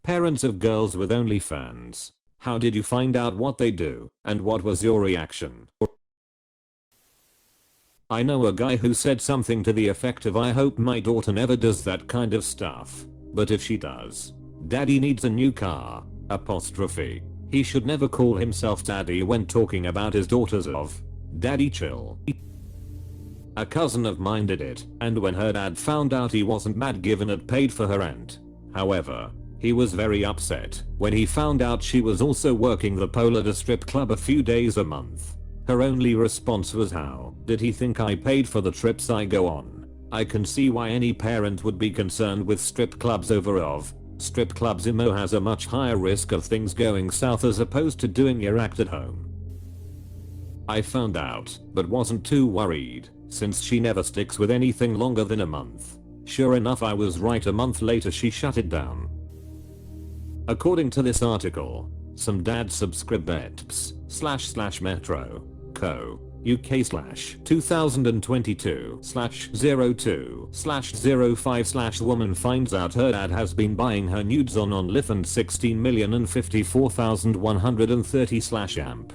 Parents of girls with OnlyFans. How did you find out what they do, and what was your reaction? I know a guy who said something to the effect of, I hope my daughter never does that kind of stuff. But if she does, daddy needs a new car. Apostrophe. He should never call himself daddy when talking about his daughters of. Daddy chill. A cousin of mine did it, and when her dad found out he wasn't mad given it paid for her aunt. However, he was very upset when he found out she was also working the pole at a strip club a few days a month. Her only response was, how did he think I paid for the trips I go on? I can see why any parent would be concerned with strip clubs over of. Strip clubs IMO has a much higher risk of things going south as opposed to doing your act at home. I found out, but wasn't too worried, since she never sticks with anything longer than a month. Sure enough, I was right. A month later she shut it down. According to this article, some dad subscribers / metro co UK / 2022 /02 /05 woman finds out her dad has been buying her nudes on OnlyFans 16,054,130 amp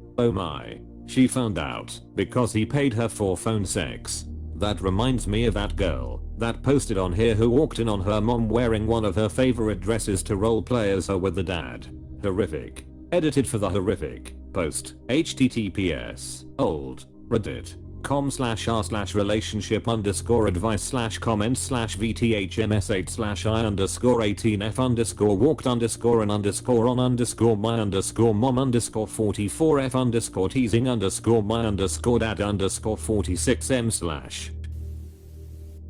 / oh my. She found out because he paid her for phone sex. That reminds me of that girl that posted on here who walked in on her mom wearing one of her favorite dresses to roleplay as her with the dad. Horrific. Edited for the horrific post. https old reddit.com/r/relationship_advice/comment/v-t-h-m-s/i_r/my_team f_r_my_team-f_r_46m/.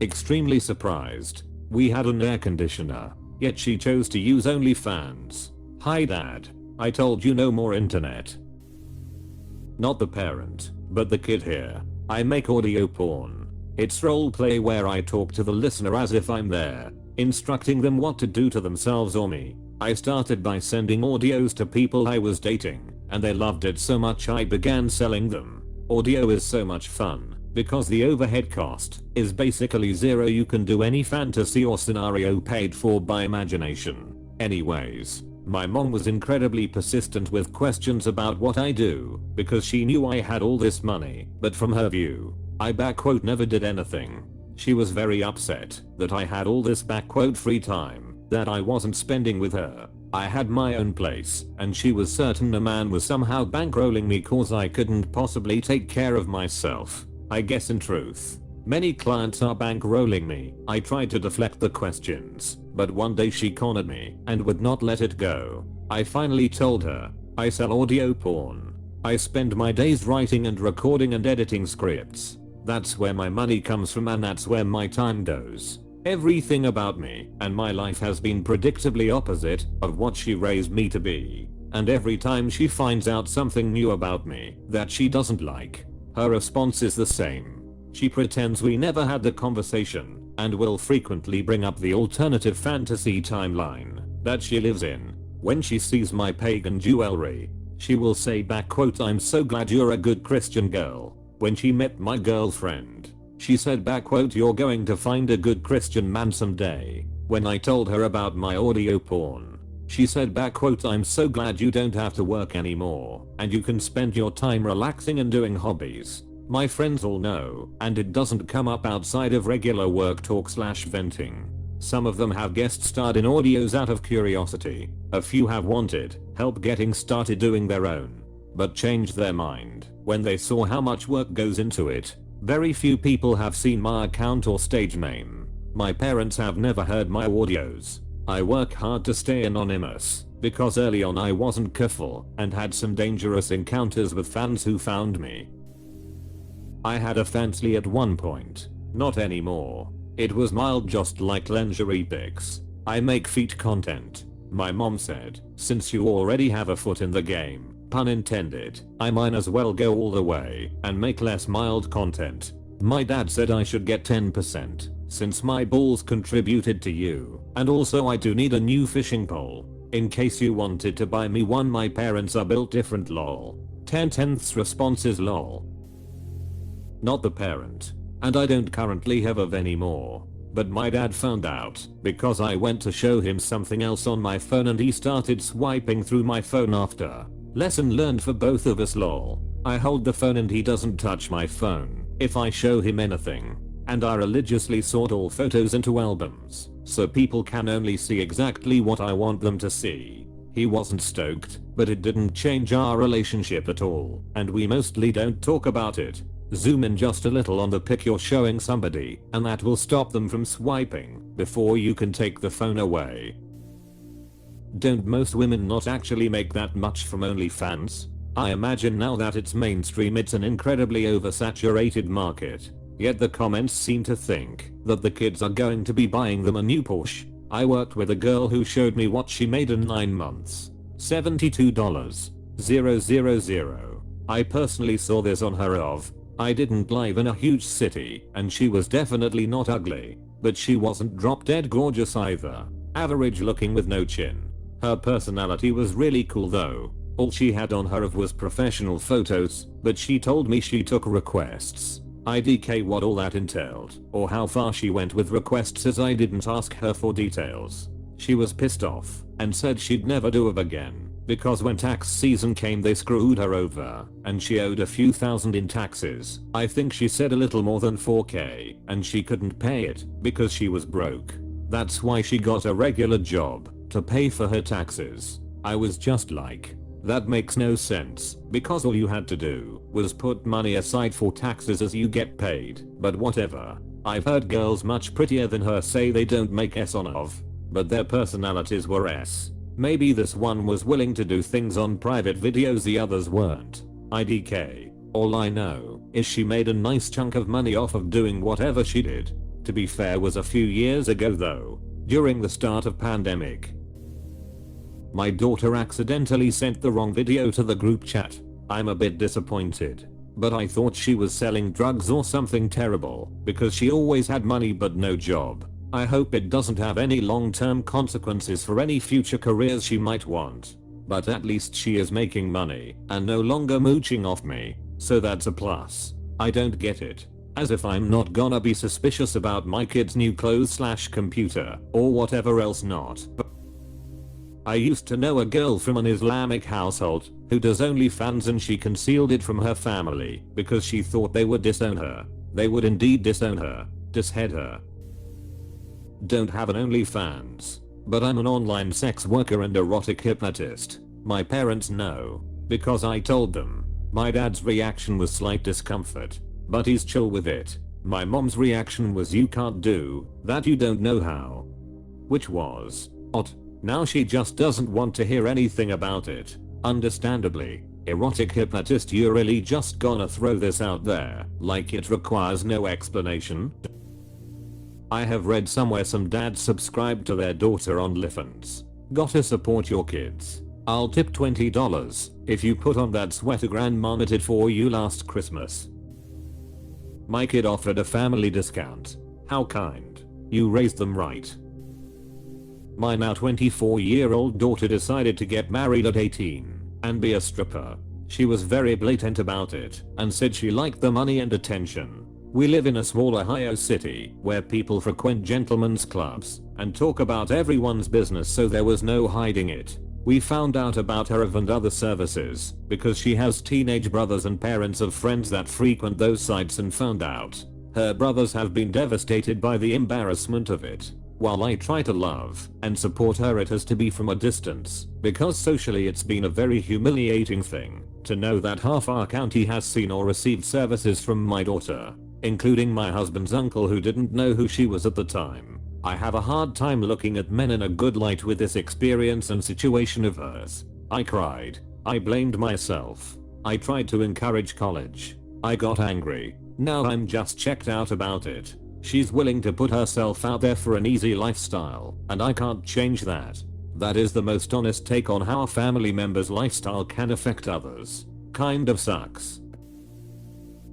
Extremely surprised. We had an air conditioner, yet she chose to use OnlyFans. Hi dad, I told you no more internet. Not the parent, but the kid here. I make audio porn. It's roleplay where I talk to the listener as if I'm there, instructing them what to do to themselves or me. I started by sending audios to people I was dating, and they loved it so much I began selling them. Audio is so much fun, because the overhead cost is basically zero. You can do any fantasy or scenario paid for by imagination. Anyways, my mom was incredibly persistent with questions about what I do, because she knew I had all this money, but from her view, I never did anything. She was very upset that I had all this free time that I wasn't spending with her. I had my own place, and she was certain a man was somehow bankrolling me cause I couldn't possibly take care of myself. I guess in truth, many clients are bankrolling me. I tried to deflect the questions, but one day she cornered me and would not let it go. I finally told her, I sell audio porn. I spend my days writing and recording and editing scripts. That's where my money comes from and that's where my time goes. Everything about me and my life has been predictably opposite of what she raised me to be. And every time she finds out something new about me that she doesn't like, her response is the same. She pretends we never had the conversation and will frequently bring up the alternative fantasy timeline that she lives in. When she sees my pagan jewelry, she will say I'm so glad you're a good Christian girl. When she met my girlfriend, she said you're going to find a good Christian man someday. When I told her about my audio porn, she said I'm so glad you don't have to work anymore and you can spend your time relaxing and doing hobbies. My friends all know, and it doesn't come up outside of regular work talk / venting. Some of them have guest starred in audios out of curiosity. A few have wanted help getting started doing their own, but changed their mind when they saw how much work goes into it. Very few people have seen my account or stage name. My parents have never heard my audios. I work hard to stay anonymous, because early on I wasn't careful and had some dangerous encounters with fans who found me. I had a fancy at one point, not anymore. It was mild, just like lingerie pics. I make feet content. My mom said, since you already have a foot in the game, pun intended, I might as well go all the way and make less mild content. My dad said I should get 10%, since my balls contributed to you, and also I do need a new fishing pole. In case you wanted to buy me one, my parents are built different lol. 10/10 response is lol. Not the parent, and I don't currently have of anymore. But my dad found out because I went to show him something else on my phone and he started swiping through my phone after. Lesson learned for both of us lol. I hold the phone and he doesn't touch my phone if I show him anything. And I religiously sort all photos into albums so people can only see exactly what I want them to see. He wasn't stoked, but it didn't change our relationship at all, and we mostly don't talk about it. Zoom in just a little on the pic you're showing somebody, and that will stop them from swiping before you can take the phone away. Don't most women not actually make that much from OnlyFans? I imagine now that it's mainstream it's an incredibly oversaturated market. Yet the comments seem to think that the kids are going to be buying them a new Porsche. I worked with a girl who showed me what she made in 9 months. $72,000. I personally saw this on her of. I didn't live in a huge city and she was definitely not ugly, but she wasn't drop dead gorgeous either. Average looking with no chin. Her personality was really cool though. All she had on her of was professional photos, but she told me she took requests. IDK what all that entailed or how far she went with requests as I didn't ask her for details. She was pissed off and said she'd never do it again because when tax season came they screwed her over and she owed a few thousand in taxes. I think she said a little more than 4k and she couldn't pay it because she was broke. That's why she got a regular job to pay for her taxes. I was just like, that makes no sense because all you had to do was put money aside for taxes as you get paid, but whatever. I've heard girls much prettier than her say they don't make S on of, but their personalities were S. Maybe this one was willing to do things on private videos the others weren't. IDK. All I know is she made a nice chunk of money off of doing whatever she did. To be fair was a few years ago though, during the start of pandemic. My daughter accidentally sent the wrong video to the group chat. I'm a bit disappointed, but I thought she was selling drugs or something terrible because she always had money but no job. I hope it doesn't have any long-term consequences for any future careers she might want. But at least she is making money and no longer mooching off me, so that's a plus. I don't get it. As if I'm not gonna be suspicious about my kid's new clothes/computer or whatever else not. I used to know a girl from an Islamic household who does OnlyFans and she concealed it from her family because she thought they would disown her. They would indeed disown her, dishead her. Don't have an OnlyFans, but I'm an online sex worker and erotic hypnotist. My parents know because I told them. My dad's reaction was slight discomfort, but he's chill with it. My mom's reaction was you can't do that, you don't know how. Which was odd. Now she just doesn't want to hear anything about it. Understandably. Erotic hypnotist, you're really just gonna throw this out there like it requires no explanation? I have read somewhere some dads subscribe to their daughter on OnlyFans. Gotta support your kids. I'll tip $20 if you put on that sweater grandma knitted for you last Christmas. My kid offered a family discount. How kind. You raised them right. My now 24-year-old daughter decided to get married at 18 and be a stripper. She was very blatant about it and said she liked the money and attention. We live in a small Ohio city where people frequent gentlemen's clubs and talk about everyone's business, so there was no hiding it. We found out about her and other services because she has teenage brothers and parents of friends that frequent those sites, and found out her brothers have been devastated by the embarrassment of it. While I try to love and support her, it has to be from a distance because socially it's been a very humiliating thing to know that half our county has seen or received services from my daughter, including my husband's uncle who didn't know who she was at the time. I have a hard time looking at men in a good light with this experience and situation of hers. I cried. I blamed myself. I tried to encourage college. I got angry. Now I'm just checked out about it. She's willing to put herself out there for an easy lifestyle, and I can't change that. That is the most honest take on how a family member's lifestyle can affect others. Kind of sucks.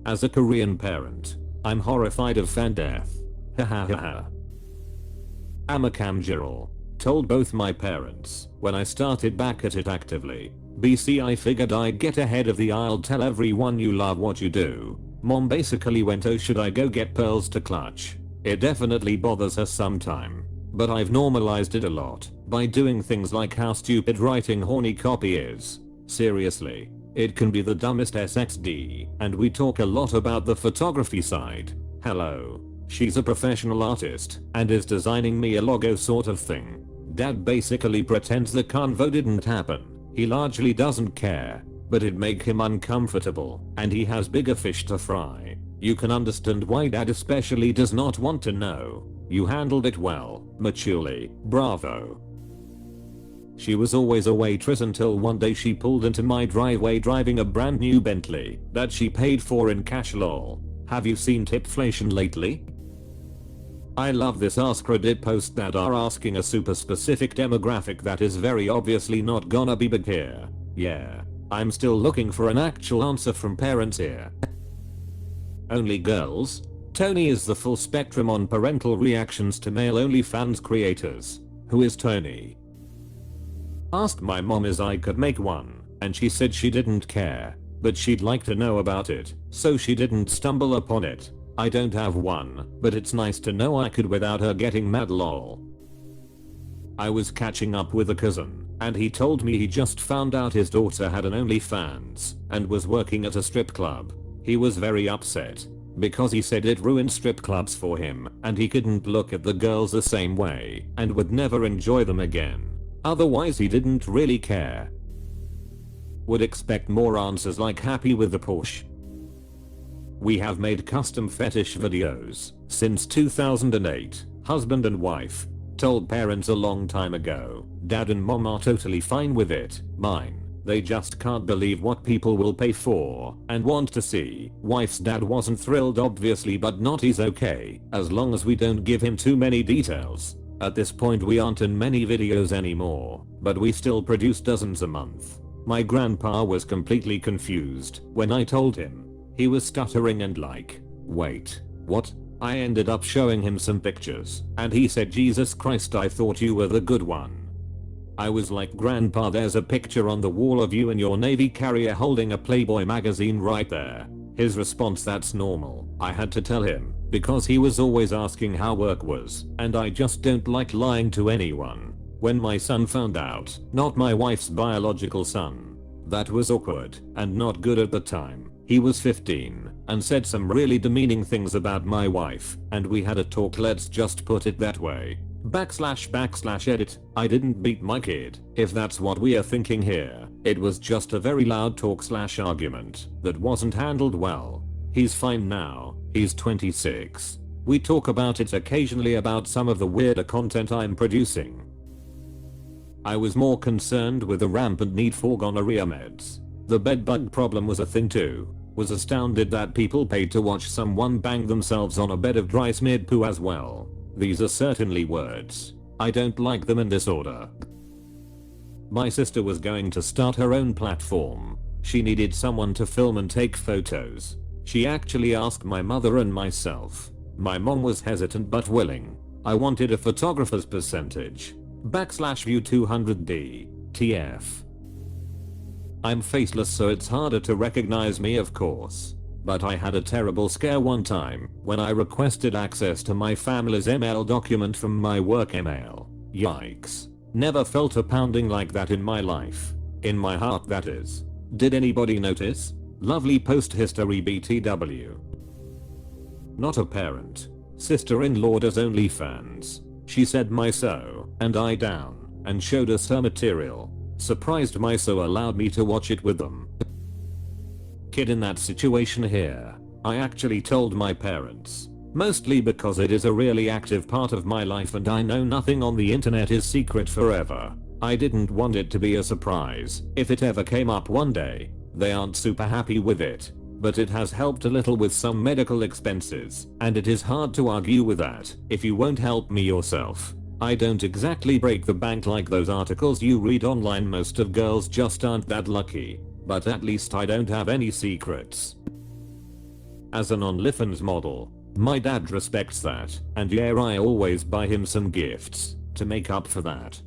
As a Korean parent, I'm horrified of fan death. Hahaha. Amakam Jiral. Told both my parents when I started back at it actively. BC I figured I'd get ahead of the aisle, tell everyone you love what you do. Mom basically went, oh should I go get pearls to clutch? It definitely bothers her sometime. But I've normalized it a lot by doing things like how stupid writing horny copy is. Seriously, it can be the dumbest SXD, and we talk a lot about the photography side. Hello. She's a professional artist and is designing me a logo sort of thing. Dad basically pretends the convo didn't happen. He largely doesn't care, but it make him uncomfortable and he has bigger fish to fry. You can understand why Dad especially does not want to know. You handled it well, maturely, bravo. She was always a waitress until one day she pulled into my driveway driving a brand new Bentley that she paid for in cash lol. Have you seen tipflation lately? I love this askreddit post that are asking a super specific demographic that is very obviously not gonna be big here. Yeah, I'm still looking for an actual answer from parents here. Only girls? Tony is the full spectrum on parental reactions to male OnlyFans creators. Who is Tony? Asked my mom if I could make one, and she said she didn't care, but she'd like to know about it, so she didn't stumble upon it. I don't have one, but it's nice to know I could without her getting mad lol. I was catching up with a cousin, and he told me he just found out his daughter had an OnlyFans and was working at a strip club. He was very upset because he said it ruined strip clubs for him and he couldn't look at the girls the same way and would never enjoy them again. Otherwise he didn't really care. Would expect more answers like happy with the Porsche. We have made custom fetish videos since 2008, husband and wife. Told parents a long time ago. Dad and mom are totally fine with it. Mine, they just can't believe what people will pay for and want to see. Wife's dad wasn't thrilled obviously, but not he's okay as long as we don't give him too many details. At this point we aren't in many videos anymore, but we still produce dozens a month. My grandpa was completely confused when I told him. He was stuttering and like, wait, what? I ended up showing him some pictures and he said, Jesus Christ, I thought you were the good one. I was like, Grandpa, there's a picture on the wall of you and your Navy carrier holding a Playboy magazine right there. His response, that's normal. I had to tell him because he was always asking how work was and I just don't like lying to anyone. When my son found out, not my wife's biological son, that was awkward and not good at the time. He was 15 and said some really demeaning things about my wife and we had a talk, let's just put it that way. / edit. I didn't beat my kid, if that's what we are thinking here. It was just a very loud talk / argument that wasn't handled well. He's fine now, he's 26. We talk about it occasionally about some of the weirder content I'm producing. I was more concerned with the rampant need for gonorrhea meds. The bedbug problem was a thing too. Was astounded that people paid to watch someone bang themselves on a bed of dry smeared poo as well. These are certainly words. I don't like them in this order. My sister was going to start her own platform. She needed someone to film and take photos. She actually asked my mother and myself. My mom was hesitant but willing. I wanted a photographer's percentage. /view 200D. TF. I'm faceless so it's harder to recognize me of course. But I had a terrible scare one time when I requested access to my family's email document from my work email. Yikes. Never felt a pounding like that in my life. In my heart that is. Did anybody notice? Lovely post history BTW. Not a parent. Sister-in-law does OnlyFans. She said my so and I down and showed us her material. Surprised my so allowed me to watch it with them. Kid in that situation here. I actually told my parents. Mostly because it is a really active part of my life and I know nothing on the internet is secret forever. I didn't want it to be a surprise if it ever came up one day. They aren't super happy with it, but it has helped a little with some medical expenses and it is hard to argue with that if you won't help me yourself. I don't exactly break the bank like those articles you read online. Most of girls just aren't that lucky, but at least I don't have any secrets. As an OnlyFans model, my dad respects that, and yeah, I always buy him some gifts to make up for that.